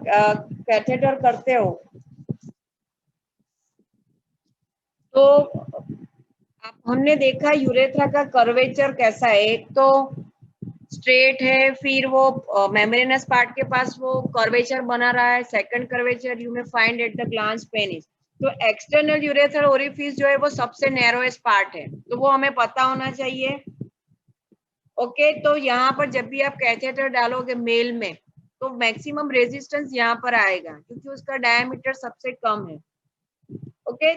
Catheter करते हो तो हमने देखा यूरेथ्रा का कर्वेचर कैसा है। एक तो स्ट्रेट है, फिर वो मेम्ब्रेनस पार्ट के पास वो कर्वेचर बना रहा है। Second curvature you may find at the glans penis. तो एक्सटर्नल यूरेथ्रल ओरिफिस जो है वो सबसे नैरोएस्ट पार्ट है, तो वो हमें पता होना चाहिए। ओके, तो यहाँ पर जब भी आप कैथेटर डालोगे मेल में तो मैक्सिमम रेजिस्टेंस यहाँ पर आएगा क्योंकि उसका डायमीटर सबसे कम है। ओके,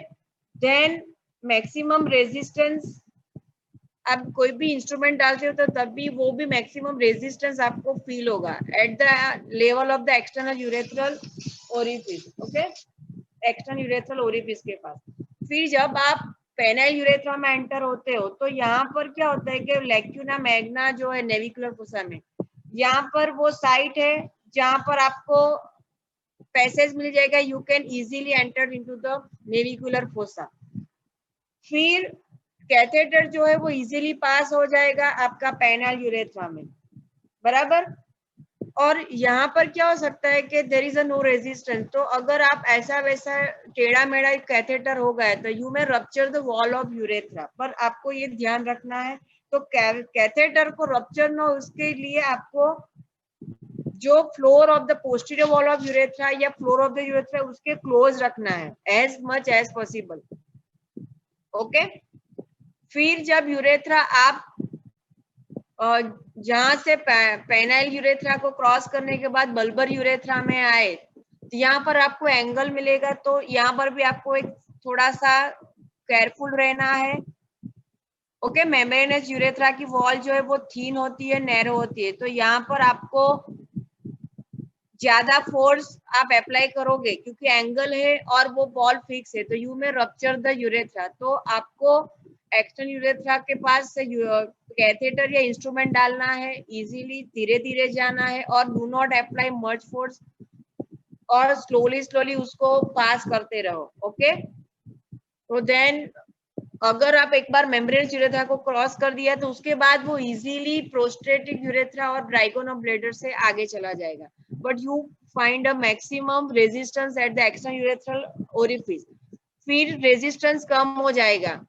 देन मैक्सिमम रेजिस्टेंस, आप कोई भी इंस्ट्रूमेंट डालते हो तो तब भी वो भी मैक्सिमम रेजिस्टेंस आपको फील होगा at the level of the external urethral orifice. Okay, external urethral orifice के पास। फिर जब आप पेनाइल यूरेथ्रा में एंटर होते हो तो यहाँ पर क्या होता है कि लैक्यूना मैग्ना जो है नेविकुलर फोसा में, यहाँ पर वो साइट है जहाँ पर आपको पैसेज मिल जाएगा, you can easily enter into the navicular fossa. फिर कैथेटर जो है वो इजीली पास हो जाएगा आपका पेनाइल यूरेथ्रा में, बराबर। और यहाँ पर क्या हो सकता है कि there is a no resistance, तो अगर आप ऐसा वैसा टेढ़ा मेढ़ा कैथेटर हो गया तो you may rupture the wall of urethra. पर आपको ये ध्यान रखना है, तो कैथेटर को रप्चर न हो उसके लिए आपको जो floor of the posterior wall of urethra या फ्लोर ऑफ द यूरेथ्रा उसके क्लोज रखना है as much as possible. Okay, फिर जब यूरेथ्रा आप जहां से पेनाइल यूरेथ्रा को क्रॉस करने के बाद बल्बर यूरेथ्रा में आए तो यहाँ पर आपको एंगल मिलेगा, तो यहाँ पर भी आपको एक थोड़ा सा केयरफुल रहना है। ओके, मेम्ब्रेनस यूरेथ्रा की वॉल जो है वो थीन होती है, नैरो होती है, तो यहाँ पर आपको ज्यादा फोर्स आप अप्लाई करोगे क्योंकि एंगल है और वो बॉल फिक्स है, तो यू में रप्चर द यूरेथ्रा। तो आपको एक्सटर्नल यूरेथ्रा के पास से कैथेटर या इंस्ट्रूमेंट डालना है, इजीली धीरे धीरे जाना है और do not apply much force और स्लोली स्लोली उसको पास करते रहो। ओके, तो देन अगर आप एक बार मेम्ब्रेनस यूरेथ्रा को क्रॉस कर दिया तो उसके बाद वो इजीली प्रोस्टेटिक यूरेथ्रा और ट्राइकोनम ब्लेडर से आगे चला जाएगा, but you find a maximum resistance at the external urethral orifice. फिर रेजिस्टेंस कम हो जाएगा,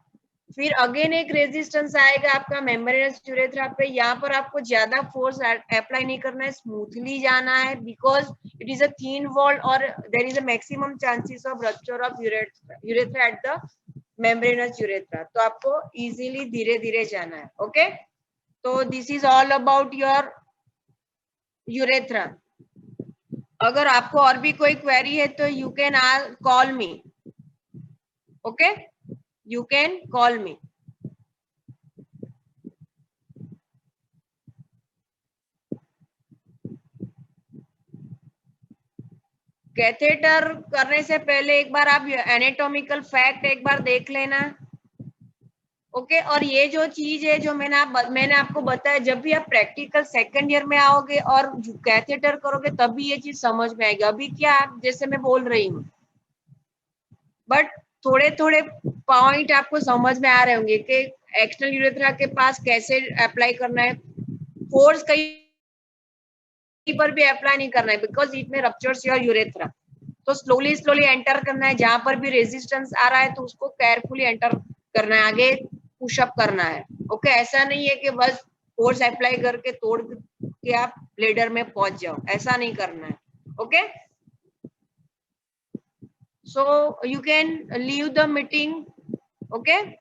फिर अगेन एक रेजिस्टेंस आएगा आपका मेम्ब्रेनस यूरेथ्रा पे। यहाँ पर आपको ज्यादा फोर्स अप्लाई नहीं करना है, स्मूथली जाना है because it is a thin wall और there is a maximum chances of rupture of urethra at the membranous urethra. तो आपको इजीली धीरे धीरे जाना है। ओके, तो this is all about your urethra. अगर आपको और भी कोई क्वेरी है तो you can call me. Okay, you can call me. Catheter करने से पहले एक बार आप एनाटॉमिकल फैक्ट एक बार देख लेना। ओके, और ये जो चीज है जो मैंने आपको बताया, जब भी आप प्रैक्टिकल सेकंड ईयर में आओगे और कैथेटर करोगे तभी ये चीज समझ में आएगी। अभी क्या आप जैसे मैं बोल रही हूँ, बट थोड़े थोड़े पॉइंट आपको समझ में आ रहे होंगे कि एक्सटर्नल यूरेथ्रा के पास कैसे अप्लाई करना है। फोर्स कहीं पर भी अप्लाई नहीं करना है बिकॉज इट में रप्चर्स योर यूरेथ्रा। तो स्लोली स्लोली एंटर करना है, जहां पर भी रेजिस्टेंस आ रहा है तो उसको केयरफुली एंटर करना है, आगे पुशअप करना है। ओके, ऐसा नहीं है कि बस फोर्स अप्लाई करके तोड़ के आप ब्लेडर में पहुंच जाओ, ऐसा नहीं करना है। Okay, so you can leave the meeting. Okay.